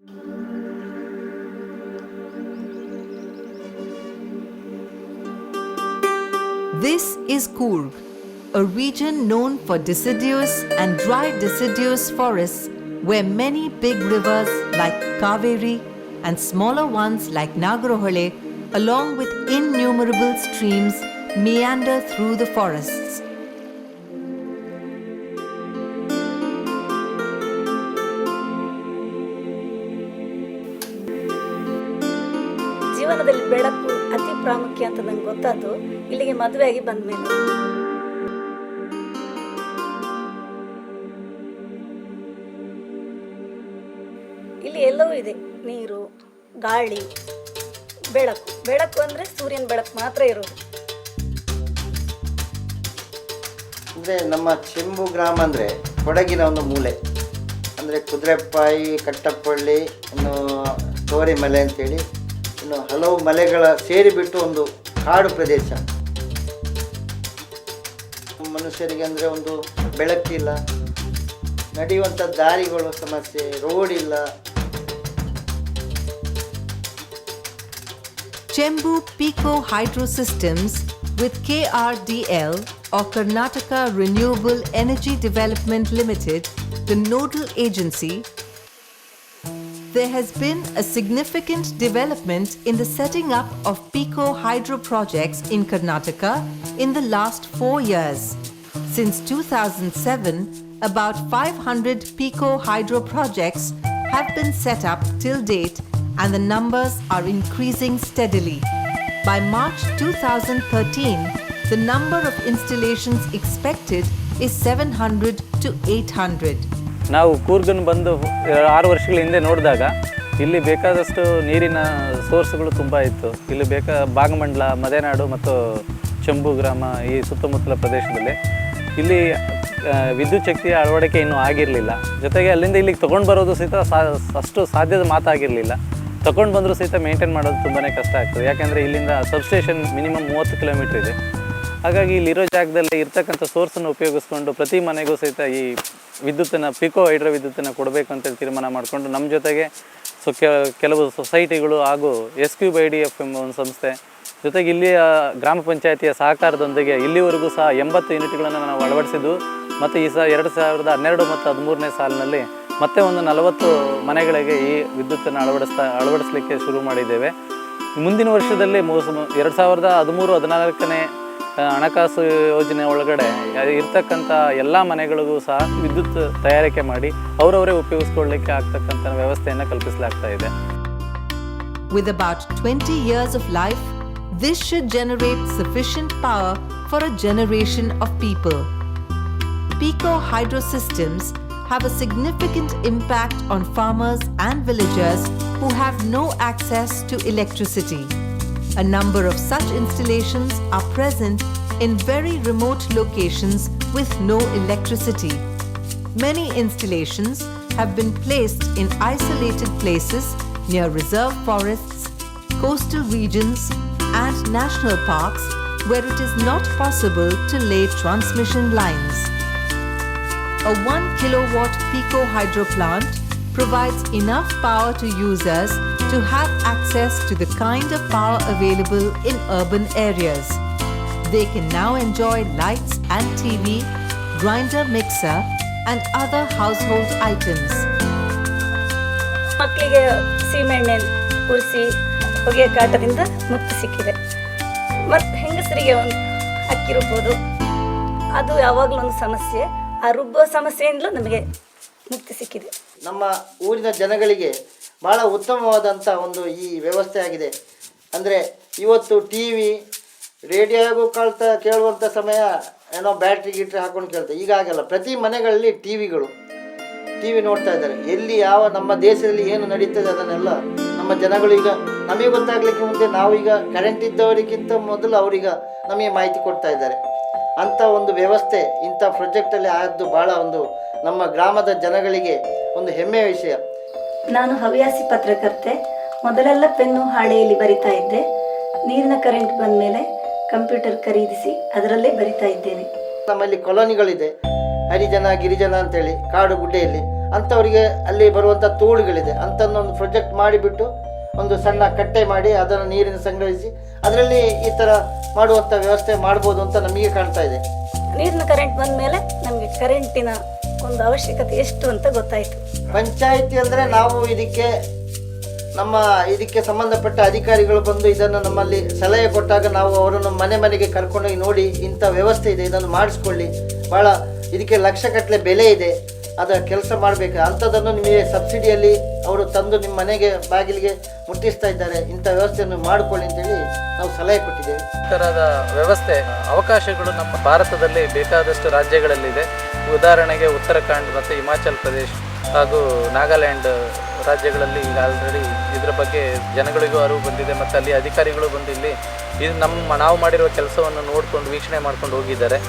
This is Coorg, a region known for deciduous and dry deciduous forests where many big rivers like Kaveri and smaller ones like Nagarhole, along with innumerable streams, meander through the forests. ಜೀವನದಲ್ಲಿ ಬೆಳಕು ಅತಿ ಪ್ರಾಮುಖ್ಯ ಅಂತ ನಂಗೆ ಗೊತ್ತಾಯ್ತು ಇಲ್ಲಿಗೆ ಮದುವೆಯಾಗಿ ಬಂದ ಮೇಲೆ. ಇಲ್ಲಿ ಎಲ್ಲವೂ ಇದೆ, ನೀರು, ಗಾಳಿ, ಬೆಳಕು. ಬೆಳಕು ಅಂದರೆ ಸೂರ್ಯನ ಬೆಳಕು ಮಾತ್ರ ಇರೋದು. ಅಂದರೆ ನಮ್ಮ ಚೆಂಬು ಗ್ರಾಮ ಅಂದರೆ ಕೊಡಗಿನ ಒಂದು ಮೂಲೆ. ಅಂದರೆ ಕುದುರೆಪಾಯಿ, ಕಟ್ಟಪ್ಪಳ್ಳಿ, ಇನ್ನು ತೋರೆಮಲೆ ಅಂತೇಳಿ ಇನ್ನು ಹಲವು ಮಲೆಗಳ ಸೇರಿಬಿಟ್ಟು ಒಂದು ಕಾಡು ಪ್ರದೇಶ. ಮನುಷ್ಯರಿಗೆ ಅಂದರೆ ಒಂದು ಬೆಳಕಿಲ್ಲ, ನಡೆಯುವಂಥ ದಾರಿಗಳು ಸಮಸ್ಯೆ, ರೋಡ್ ಇಲ್ಲ. Chembu Pico Hydro Systems with KRDL or Karnataka Renewable Energy Development Limited, the nodal agency, there has been a significant development in the setting up of Pico hydro projects in Karnataka in the last 4 years. Since 2007, about 500 Pico hydro projects have been set up till date, and the numbers are increasing steadily. By March 2013, the number of installations expected is 700 to 800. ನಾವು ಕೂರ್ಗನ್ನು ಬಂದು 6 ವರ್ಷಗಳ ಹಿಂದೆ ನೋಡಿದಾಗ ಇಲ್ಲಿ ಬೇಕಾದಷ್ಟು ನೀರಿನ ಸೋರ್ಸ್ಗಳು ತುಂಬ ಇತ್ತು. ಇಲ್ಲಿ ಭಾಗಮಂಡಲ, ಮದೆನಾಡು ಮತ್ತು ಚೆಂಬು ಗ್ರಾಮ ಈ ಸುತ್ತಮುತ್ತಲ ಪ್ರದೇಶದಲ್ಲಿ ಇಲ್ಲಿ ವಿದ್ಯುತ್ ಶಕ್ತಿಯ ಅಳವಡಿಕೆ ಇನ್ನೂ ಆಗಿರಲಿಲ್ಲ. ಜೊತೆಗೆ ಅಲ್ಲಿಂದ ಇಲ್ಲಿಗೆ ತೊಗೊಂಡು ಬರೋದು ಸಹಿತ ಅಷ್ಟು ಸಾಧ್ಯದ ಮಾತಾಗಿರಲಿಲ್ಲ. ತೊಗೊಂಡು ಬಂದರೂ ಸಹಿತ ಮೇಂಟೈನ್ ಮಾಡೋದು ತುಂಬಾ ಕಷ್ಟ ಆಗ್ತದೆ. ಯಾಕೆಂದರೆ ಇಲ್ಲಿಂದ ಸಬ್ಸ್ಟೇಷನ್ ಮಿನಿಮಮ್ 30 ಕಿಲೋಮೀಟ್ರ್ ಇದೆ. ಹಾಗಾಗಿ ಇಲ್ಲಿರೋ ಜಾಗದಲ್ಲಿ ಇರ್ತಕ್ಕಂಥ ಸೋರ್ಸನ್ನು ಉಪಯೋಗಿಸ್ಕೊಂಡು ಪ್ರತಿ ಮನೆಗೂ ಸಹಿತ ಈ ವಿದ್ಯುತ್ತನ್ನು, ಪಿಕೋ ಹೈಡ್ರೋ ವಿದ್ಯುತ್ತನ್ನು ಕೊಡಬೇಕು ಅಂತೇಳಿ ತೀರ್ಮಾನ ಮಾಡಿಕೊಂಡು ನಮ್ಮ ಜೊತೆಗೆ ಕೆಲವು ಸೊಸೈಟಿಗಳು ಹಾಗೂ SQBIDF ಎಂಬ ಒಂದು ಸಂಸ್ಥೆ ಜೊತೆಗೆ ಇಲ್ಲಿಯ ಗ್ರಾಮ ಪಂಚಾಯತಿಯ ಸಹಕಾರದೊಂದಿಗೆ ಇಲ್ಲಿವರೆಗೂ ಸಹ 80 ಯೂನಿಟ್ಗಳನ್ನು ನಾವು ಅಳವಡಿಸಿದ್ದು. ಮತ್ತು ಈ 2012 ಮತ್ತು 13ನೇ ಸಾಲಿನಲ್ಲಿ ಮತ್ತೆ ಒಂದು 40 ಮನೆಗಳಿಗೆ ಈ ವಿದ್ಯುತ್ತನ್ನು ಅಳವಡಿಸಲಿಕ್ಕೆ ಶುರು ಮಾಡಿದ್ದೇವೆ. ಮುಂದಿನ ವರ್ಷದಲ್ಲಿ 2013-14ನೇ ಹಣಕಾಸು ಯೋಜನೆ ಒಳಗಡೆ ಇರ್ತಕ್ಕಂಥ ಎಲ್ಲ ಮನೆಗಳಿಗೂ ಸಹ ವಿದ್ಯುತ್ ತಯಾರಿಕೆ ಮಾಡಿ ಅವರವರೇ ಉಪಯೋಗಿಸ್ಕೊಳ್ಳಿಕ್ಕೆ ಆಗ್ತಕ್ಕಂಥ ವ್ಯವಸ್ಥೆಯನ್ನು ಕಲ್ಪಿಸಲಾಗ್ತಾ ಇದೆ. With about 20 years of life, this should generate sufficient power for a generation of people. Pico hydro systems have a significant impact on farmers and villagers who have no access to electricity. A number of such installations are present in very remote locations with no electricity. Many installations have been placed in isolated places near reserve forests, coastal regions, and national parks where it is not possible to lay transmission lines. A 1 kilowatt Pico hydro plant provides enough power to users to have access to the kind of power available in urban areas. They can now enjoy lights and TV, grinder mixer, and other household items. ಮಕ್ಕಳಿಗೆ ಸೀಮೆಣ್ಣೆ ಉರಿಸಿ ಹೊಗೆ ಕಾಟದಿಂದ ಮುಕ್ತಿ ಸಿಕ್ಕಿದೆ. ಮತ್ತು ಹೆಂಗಸರಿಗೆ ಒಂದು ಅಕ್ಕಿ ರುಬ್ಬೋದು, ಅದು ಯಾವಾಗಲೂ ಒಂದು ಸಮಸ್ಯೆ. ಆ ರುಬ್ಬೋ ಸಮಸ್ಯೆಯಿಂದಲೂ ನಮಗೆ ಮುಕ್ತಿ ಸಿಕ್ಕಿದೆ. ನಮ್ಮ ಊರಿನ ಜನಗಳಿಗೆ ಭಾಳ ಉತ್ತಮವಾದಂಥ ಒಂದು ಈ ವ್ಯವಸ್ಥೆ ಆಗಿದೆ. ಅಂದರೆ ಇವತ್ತು TV, ರೇಡಿಯೋಗೂ ಕೇಳುವಂಥ ಸಮಯ ಏನೋ ಬ್ಯಾಟ್ರಿ ಗಿಟ್ರಿ ಹಾಕೊಂಡು ಕೇಳ್ತಾರೆ. ಈಗ ಆಗಲ್ಲ, ಪ್ರತಿ ಮನೆಗಳಲ್ಲಿ TV ನೋಡ್ತಾ ಇದ್ದಾರೆ. ಎಲ್ಲಿ ಯಾವ ನಮ್ಮ ದೇಶದಲ್ಲಿ ಏನು ನಡೀತದೆ ಅದನ್ನೆಲ್ಲ ನಮ್ಮ ಜನಗಳು ಈಗ ನಮಗೆ ಗೊತ್ತಾಗಲಿಕ್ಕೆ ಮುಂದೆ ನಾವೀಗ ಕರೆಂಟ್ ಇದ್ದವರಿಗಿಂತ ಮೊದಲು ಅವರೀಗ ನಮಗೆ ಮಾಹಿತಿ ಕೊಡ್ತಾ ಇದ್ದಾರೆ. ಅಂಥ ಒಂದು ವ್ಯವಸ್ಥೆ ಇಂಥ ಪ್ರಾಜೆಕ್ಟಲ್ಲಿ ಆದ್ದು ಭಾಳ ಒಂದು ನಮ್ಮ ಗ್ರಾಮದ ಜನಗಳಿಗೆ ಒಂದು ಹೆಮ್ಮೆಯ ವಿಷಯ. ನಾನು ಹವ್ಯಾಸಿ ಪತ್ರಕರ್ತೆ. ಮೊದಲೆಲ್ಲ ಪೆನ್ನು ಹಾಳೆಯಲ್ಲಿ ಬರಿತಾ ಇದ್ದೆ. ನೀರಿನ ಕರೆಂಟ್ ಬಂದ ಮೇಲೆ ಕಂಪ್ಯೂಟರ್ ಖರೀದಿಸಿ ಅದರಲ್ಲೇ ಬರಿತಾ ಇದ್ದೇನೆ. ನಮ್ಮಲ್ಲಿ ಕಾಲೋನಿಗಳಿದೆ, ಹರಿಜನ ಗಿರಿಜನ ಅಂತೇಳಿ ಕಾಡು ಗುಡ್ಡೆಯಲ್ಲಿ. ಅಂಥವರಿಗೆ ಅಲ್ಲಿ ಬರುವಂಥ ತೋಡುಗಳಿದೆ ಅಂಥದ್ದೊಂದು ಪ್ರೊಜೆಕ್ಟ್ ಮಾಡಿಬಿಟ್ಟು ಒಂದು ಸಣ್ಣ ಕಟ್ಟೆ ಮಾಡಿ ಅದನ್ನು ನೀರಿನ ಸಂಗ್ರಹಿಸಿ ಅದರಲ್ಲಿ ಈ ಥರ ಮಾಡುವಂಥ ವ್ಯವಸ್ಥೆ ಮಾಡ್ಬೋದು ಅಂತ ನಮಗೆ ಕಾಣ್ತಾ ಇದೆ. ನೀರಿನ ಕರೆಂಟ್ ಬಂದ ಮೇಲೆ ನಮಗೆ ಕರೆಂಟಿನ ಒಂದು ಅವಶ್ಯಕತೆ ಎಷ್ಟು ಅಂತ ಗೊತ್ತಾಯಿತು. ಪಂಚಾಯಿತಿ ಅಂದರೆ ನಾವು ಇದಕ್ಕೆ ಸಂಬಂಧಪಟ್ಟ ಅಧಿಕಾರಿಗಳು ಬಂದು ಇದನ್ನು ನಮ್ಮಲ್ಲಿ ಸಲಹೆ ಕೊಟ್ಟಾಗ ನಾವು ಅವರನ್ನು ಮನೆಗೆ ಕರ್ಕೊಂಡೋಗಿ ನೋಡಿ ಇಂಥ ವ್ಯವಸ್ಥೆ ಇದೆ ಇದನ್ನು ಮಾಡಿಸ್ಕೊಳ್ಳಿ, ಭಾಳ ಇದಕ್ಕೆ ಲಕ್ಷಗಟ್ಟಲೆ ಬೆಲೆ ಇದೆ, ಅದರ ಕೆಲಸ ಮಾಡಬೇಕು ಅಂಥದ್ದನ್ನು ನಿಮಗೆ ಸಬ್ಸಿಡಿಯಲ್ಲಿ ಅವರು ತಂದು ನಿಮ್ಮ ಮನೆಗೆ ಬಾಗಿಲಿಗೆ ಮುಟ್ಟಿಸ್ತಾ ಇದ್ದಾರೆ, ಇಂಥ ವ್ಯವಸ್ಥೆಯನ್ನು ಮಾಡಿಕೊಳ್ಳಿ ಅಂತೇಳಿ ನಾವು ಸಲಹೆ ಕೊಟ್ಟಿದ್ದೇವೆ. ಈ ಥರದ ವ್ಯವಸ್ಥೆ ಅವಕಾಶಗಳು ನಮ್ಮ ಭಾರತದಲ್ಲಿ ಬೇಕಾದಷ್ಟು ರಾಜ್ಯಗಳಲ್ಲಿದೆ. ಉದಾಹರಣೆಗೆ ಉತ್ತರಾಖಂಡ್ ಮತ್ತು ಹಿಮಾಚಲ್ ಪ್ರದೇಶ್ ಹಾಗೂ ನಾಗಾಲ್ಯಾಂಡ್ ರಾಜ್ಯಗಳಲ್ಲಿ ಈಗ ಆಲ್ರೆಡಿ ಇದರ ಬಗ್ಗೆ ಜನಗಳಿಗೂ ಅರಿವು ಬಂದಿದೆ ಮತ್ತು ಅಲ್ಲಿ ಅಧಿಕಾರಿಗಳು ಬಂದು ಇಲ್ಲಿ ಇದು ನಾವು ಮಾಡಿರುವ ಕೆಲಸವನ್ನು ನೋಡಿಕೊಂಡು ವೀಕ್ಷಣೆ ಮಾಡ್ಕೊಂಡು ಹೋಗಿದ್ದಾರೆ.